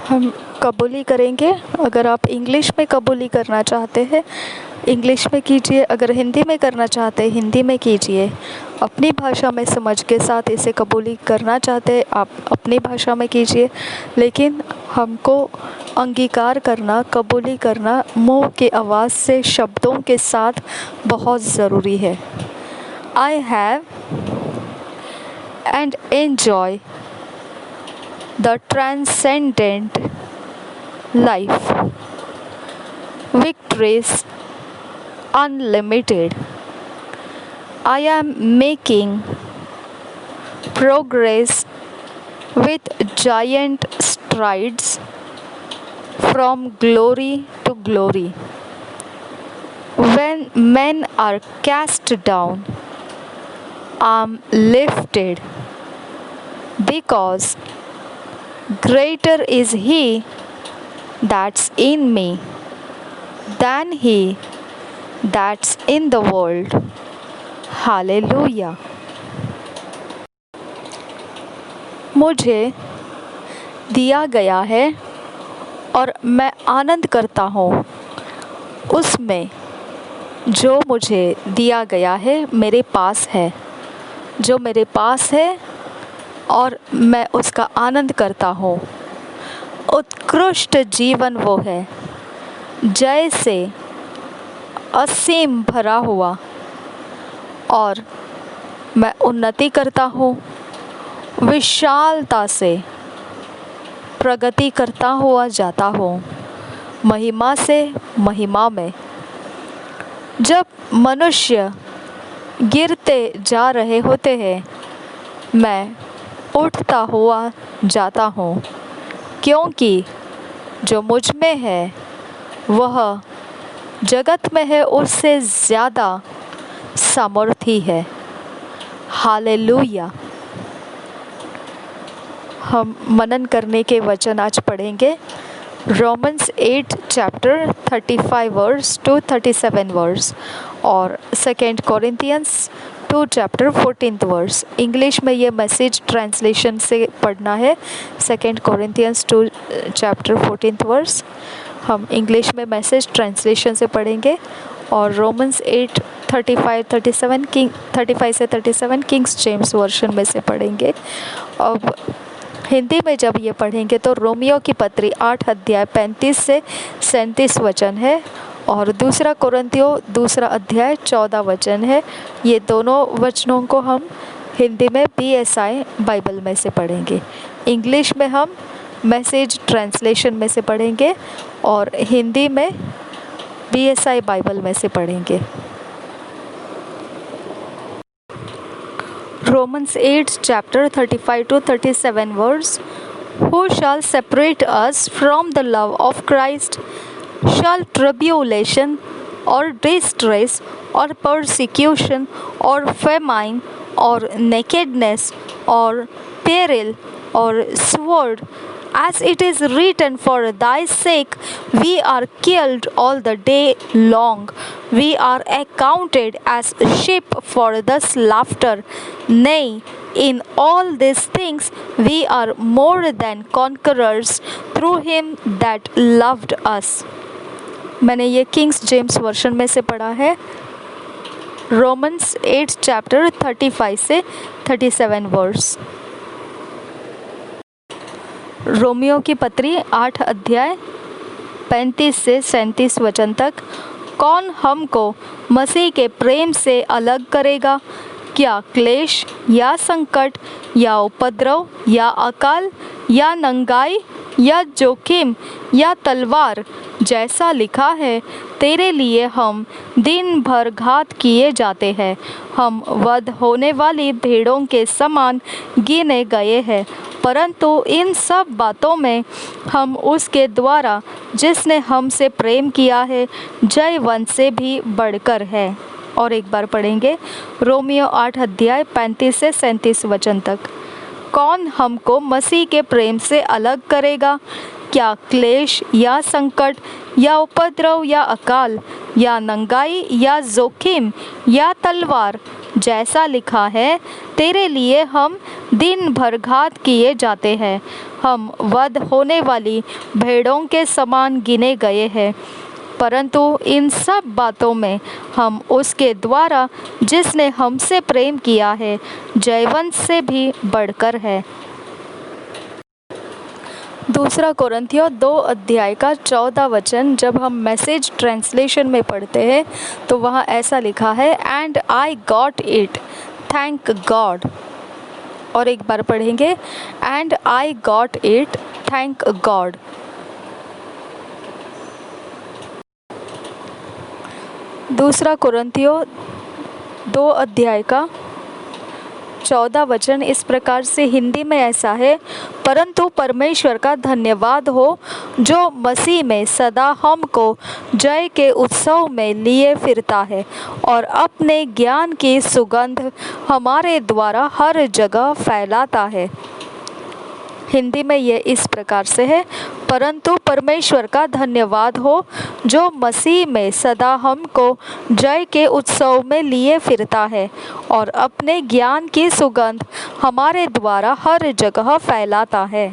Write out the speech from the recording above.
हम कबूली करेंगे। अगर आप इंग्लिश में कबूली करना चाहते हैं इंग्लिश में कीजिए, अगर हिंदी में करना चाहते हैं हिंदी में कीजिए। अपनी भाषा में समझ के साथ इसे कबूली करना चाहते हैं आप अपनी भाषा में कीजिए, लेकिन हमको अंगीकार करना, कबूली करना मुंह की आवाज़ से, शब्दों के साथ बहुत ज़रूरी है। I have and enjoy the transcendent life, victories unlimited. I am making progress with giant strides from glory to glory. When men are cast down, I am lifted, because greater is He that's in me than he that's in the world. Hallelujah. मुझे दिया गया है और मैं आनंद करता हूँ उसमें जो मुझे दिया गया है, मेरे पास है, जो मेरे पास है और मैं उसका आनंद करता हूँ। उत्कृष्ट जीवन वो है जैसे असीम भरा हुआ, और मैं उन्नति करता हूँ विशालता से, प्रगति करता हुआ जाता हूँ महिमा से महिमा में। जब मनुष्य गिरते जा रहे होते हैं, मैं उठता हुआ जाता हूँ, क्योंकि जो मुझ में है वह जगत में है उससे ज़्यादा सामर्थी है। हालेलुया। हम मनन करने के वचन आज पढ़ेंगे Romans 8 chapter 35 verse to 37 verse और 2 कोरिंथियंस 2 चैप्टर 14 वर्स। इंग्लिश में ये मैसेज ट्रांसलेशन से पढ़ना है 2 कोरिंथियंस 2 चैप्टर 14 वर्स। हम इंग्लिश में मैसेज ट्रांसलेशन से पढ़ेंगे और रोमन्स 8 35 से 37 किंग्स जेम्स वर्शन में से पढ़ेंगे। अब हिंदी में जब ये पढ़ेंगे तो रोमियो की पत्री 8 अध्याय 35 से 37 वचन है और 2 कोरिन्थियों 2 अध्याय 14 वचन है। ये दोनों वचनों को हम हिंदी में BSI बाइबल में से पढ़ेंगे। इंग्लिश में हम मैसेज ट्रांसलेशन में से पढ़ेंगे और हिंदी में BSI बाइबल में से पढ़ेंगे। Romans 8 chapter 35 to 37 verse. Who shall separate us from the love of Christ? Shall tribulation or distress or persecution or famine or nakedness or peril or sword? As it is written, for thy sake we are killed all the day long. We are accounted as sheep for the slaughter. Nay, in all these things we are more than conquerors through him that loved us. मैंने ये Kings James version में से पढ़ा है Romans 8 chapter 35 से 37 verse. Romeo की पत्री 8 अध्याय 35 से 37 वचन तक। कौन हमको मसीह के प्रेम से अलग करेगा? क्या क्लेश या संकट या उपद्रव या अकाल या नंगाई या जोखिम या तलवार? जैसा लिखा है, तेरे लिए हम दिन भर घात किए जाते हैं, हम वध होने वाली भेड़ों के समान गिने गए हैं। परंतु इन सब बातों में हम उसके द्वारा जिसने हमसे प्रेम किया है जयवंत से भी बढ़कर है। और एक बार पढ़ेंगे रोमियो 8 अध्याय 35 से 37 वचन तक। कौन हमको मसीह के प्रेम से अलग करेगा? क्या क्लेश या संकट या उपद्रव या अकाल या नंगाई या जोखिम या तलवार? जैसा लिखा है, तेरे लिए हम दिन भर घात किए जाते हैं, हम वध होने वाली भेड़ों के समान गिने गए हैं। परंतु इन सब बातों में हम उसके द्वारा जिसने हमसे प्रेम किया है जयवंत से भी बढ़कर है। दूसरा कोरिन्थियों 2 अध्याय का 14 वचन जब हम मैसेज ट्रांसलेशन में पढ़ते हैं तो वहाँ ऐसा लिखा है, and I got it, thank God. और एक बार पढ़ेंगे, and I got it, thank God. दूसरा कोरिन्थियों 2 अध्याय का 14 वचन इस प्रकार से हिंदी में ऐसा है, परंतु परमेश्वर का धन्यवाद हो जो मसीह में सदा हमको जय के उत्सव में लिए फिरता है और अपने ज्ञान की सुगंध हमारे द्वारा हर जगह फैलाता है। हिंदी में ये इस प्रकार से है, परंतु परमेश्वर का धन्यवाद हो जो मसीह में सदा हमको जय के उत्सव में लिए फिरता है और अपने ज्ञान की सुगंध हमारे द्वारा हर जगह फैलाता है।